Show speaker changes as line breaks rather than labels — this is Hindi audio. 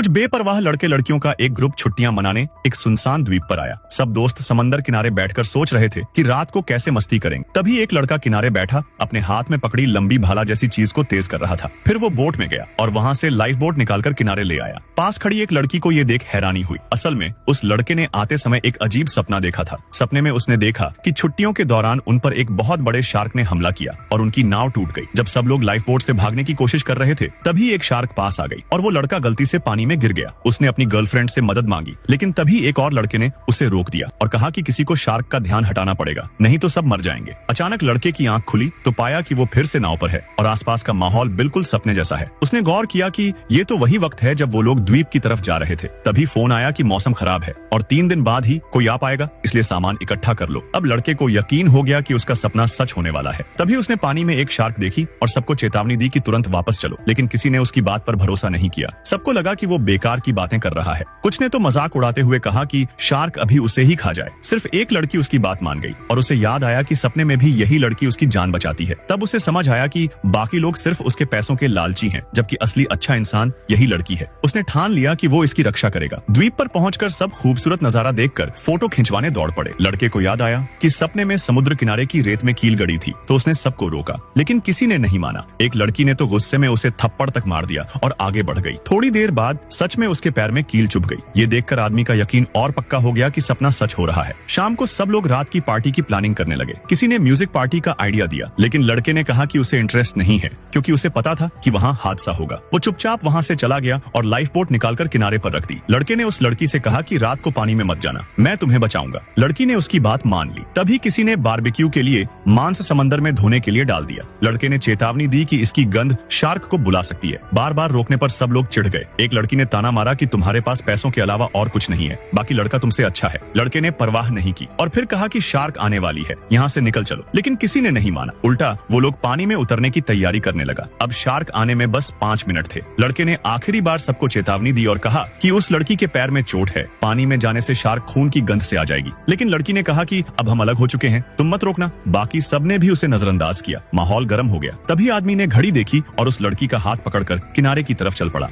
कुछ बेपरवाह लड़के लड़कियों का एक ग्रुप छुट्टियां मनाने एक सुनसान द्वीप पर आया। सब दोस्त समंदर किनारे बैठकर सोच रहे थे कि रात को कैसे मस्ती करेंगे। तभी एक लड़का किनारे बैठा अपने हाथ में पकड़ी लंबी भाला जैसी चीज को तेज कर रहा था। फिर वो बोट में गया और वहां से लाइफ बोट निकालकर किनारे ले आया। पास खड़ी एक लड़की को ये देख हैरानी हुई। असल में उस लड़के ने आते समय एक अजीब सपना देखा था। सपने में उसने देखा कि छुट्टियों के दौरान उन पर एक बहुत बड़े शार्क ने हमला किया और उनकी नाव टूट गई। जब सब लोग लाइफ बोट से भागने की कोशिश कर रहे थे तभी एक शार्क पास आ गई और वो लड़का गलती से पानी में गिर गया। उसने अपनी गर्लफ्रेंड से मदद मांगी, लेकिन तभी एक और लड़के ने उसे रोक दिया और कहा कि किसी को शार्क का ध्यान हटाना पड़ेगा, नहीं तो सब मर जाएंगे। अचानक लड़के की आंख खुली तो पाया कि वो फिर से नाव पर है और आसपास का माहौल बिल्कुल सपने जैसा है। उसने गौर किया कि ये तो वही वक्त है जब वो लोग द्वीप की तरफ जा रहे थे। तभी फोन आया कि मौसम खराब है और 3 दिन बाद ही कोई आ पाएगा, इसलिए सामान इकट्ठा कर लो। अब लड़के को यकीन हो गया कि उसका सपना सच होने वाला है। तभी उसने पानी में एक शार्क देखी और सबको चेतावनी दी कि तुरंत वापस चलो, लेकिन किसी ने उसकी बात पर भरोसा नहीं किया। सबको लगा कि वो बेकार की बातें कर रहा है। कुछ ने तो मजाक उड़ाते हुए कहा कि शार्क अभी उसे ही खा जाए। सिर्फ एक लड़की उसकी बात मान गई और उसे याद आया कि सपने में भी यही लड़की उसकी जान बचाती है। तब उसे समझ आया कि बाकी लोग सिर्फ उसके पैसों के लालची हैं, जबकि असली अच्छा इंसान यही लड़की है। उसने ठान लिया कि वो इसकी रक्षा करेगा। द्वीप पर पहुंचकर सब खूबसूरत नजारा देखकर फोटो खिंचवाने दौड़ पड़े। लड़के को याद आया कि सपने में समुद्र किनारे की रेत में कील गड़ी थी, तो उसने सबको रोका, लेकिन किसी ने नहीं माना। एक लड़की ने तो गुस्से में उसे थप्पड़ तक मार दिया और आगे बढ़ गई। थोड़ी देर बाद सच में उसके पैर में कील चुभ गई। ये देखकर आदमी का यकीन और पक्का हो गया कि सपना सच हो रहा है। शाम को सब लोग रात की पार्टी की प्लानिंग करने लगे। किसी ने म्यूजिक पार्टी का आइडिया दिया, लेकिन लड़के ने कहा कि उसे इंटरेस्ट नहीं है, क्योंकि उसे पता था कि वहाँ हादसा होगा। वो चुपचाप वहाँ से चला गया और लाइफ बोट निकालकर किनारे पर रख दी। लड़के ने उस लड़की से कहा कि रात को पानी में मत जाना, मैं तुम्हें बचाऊंगा। लड़की ने उसकी बात मान ली। तभी किसी ने बारबेक्यू के लिए मांस समंदर में धोने के लिए डाल दिया। लड़के ने चेतावनी दी कि इसकी गंध शार्क को बुला सकती है। बार बार रोकने पर सब लोग चिढ़ गए। एक लड़की ने ताना मारा कि तुम्हारे पास पैसों के अलावा और कुछ नहीं है, बाकी लड़का तुमसे अच्छा है। लड़के ने परवाह नहीं की और फिर कहा कि शार्क आने वाली है, यहाँ से निकल चलो, लेकिन किसी ने नहीं माना। उल्टा वो लोग पानी में उतरने की तैयारी करने लगा। अब शार्क आने में बस 5 मिनट थे। लड़के ने आखिरी बार सबको चेतावनी दी और कहा कि उस लड़की के पैर में चोट है, पानी में जाने से शार्क खून की गंध से आ जाएगी। लेकिन लड़की ने कहा कि अब हम अलग हो चुके हैं, तुम मत रोकना। बाकी सबने भी उसे नजरअंदाज किया। माहौल गर्म हो गया। तभी आदमी ने घड़ी देखी और उस लड़की का हाथ पकड़कर किनारे की तरफ चल पड़ा।